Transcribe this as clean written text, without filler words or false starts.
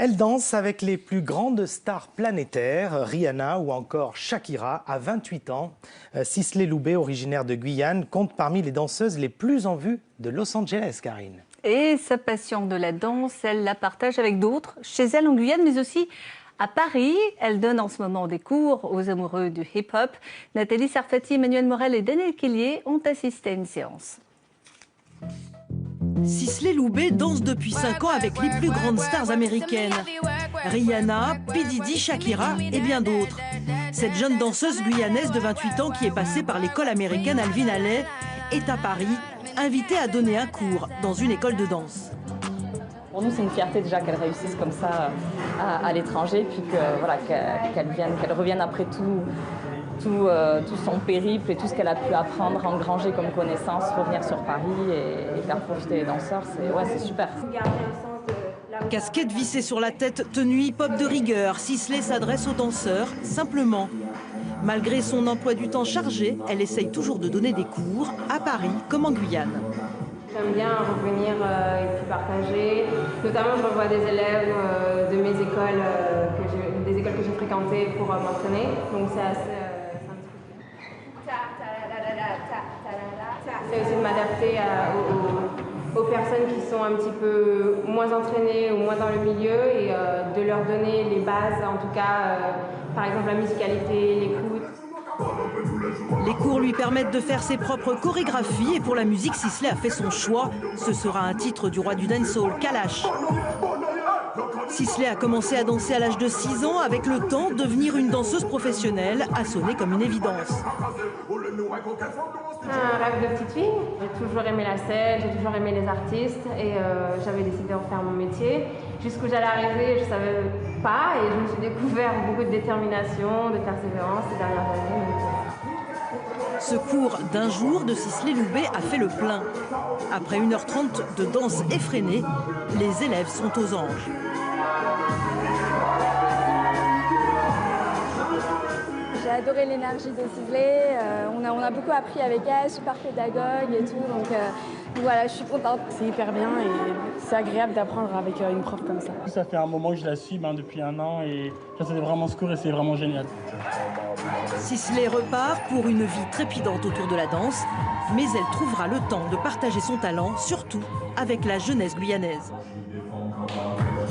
Elle danse avec les plus grandes stars planétaires, Rihanna ou encore Shakira, à 28 ans. Sisley Loubet, originaire de Guyane, compte parmi les danseuses les plus en vue de Los Angeles, Karine. Et sa passion de la danse, elle la partage avec d'autres, chez elle en Guyane, mais aussi à Paris. Elle donne en ce moment des cours aux amoureux du hip-hop. Nathalie Sarfati, Emmanuel Morel et Daniel Killier ont assisté à une séance. Sisley Loubet danse depuis 5 ans avec les plus grandes stars américaines. Rihanna, P. Diddy, Shakira et bien d'autres. Cette jeune danseuse guyanaise de 28 ans qui est passée par l'école américaine Alvin Ailey est à Paris, invitée à donner un cours dans une école de danse. Pour nous, c'est une fierté déjà qu'elle réussisse comme ça à l'étranger, puis qu'elle revienne après tout son périple et tout ce qu'elle a pu apprendre, engranger comme connaissance, revenir sur Paris et faire profiter les danseurs. C'est super. Casquette vissée sur la tête, tenue hip-hop de rigueur, Sisley s'adresse aux danseurs simplement. Malgré son emploi du temps chargé, elle essaye toujours de donner des cours, à Paris comme en Guyane. J'aime bien revenir et puis partager. Notamment, je revois des élèves de mes écoles, des écoles que j'ai fréquentées pour m'entraîner. Donc c'est assez... C'est aussi de m'adapter aux personnes qui sont un petit peu moins entraînées ou moins dans le milieu et de leur donner les bases, en tout cas, par exemple la musicalité, l'écoute. Les cours lui permettent de faire ses propres chorégraphies et pour la musique, Sisley a fait son choix. Ce sera un titre du roi du dancehall, Kalash. Sisley a commencé à danser à l'âge de 6 ans. Avec le temps, devenir une danseuse professionnelle a sonné comme une évidence. Un rêve de petite fille. J'ai toujours aimé la scène, j'ai toujours aimé les artistes et j'avais décidé d'en faire mon métier. Jusqu'où j'allais arriver, je ne savais pas et je me suis découvert beaucoup de détermination, de persévérance ces dernières années. Ce cours d'un jour de Sisley Loubet a fait le plein. Après 1h30 de danse effrénée, les élèves sont aux anges. J'ai adoré l'énergie de Sisley, on a beaucoup appris avec elle, super pédagogue et tout, donc voilà, je suis contente. C'est hyper bien et c'est agréable d'apprendre avec une prof comme ça. Ça fait un moment que je la suis depuis 1 an et j'essaie vraiment ce cours et c'est vraiment génial. Sisley repart pour une vie trépidante autour de la danse, mais elle trouvera le temps de partager son talent, surtout avec la jeunesse guyanaise.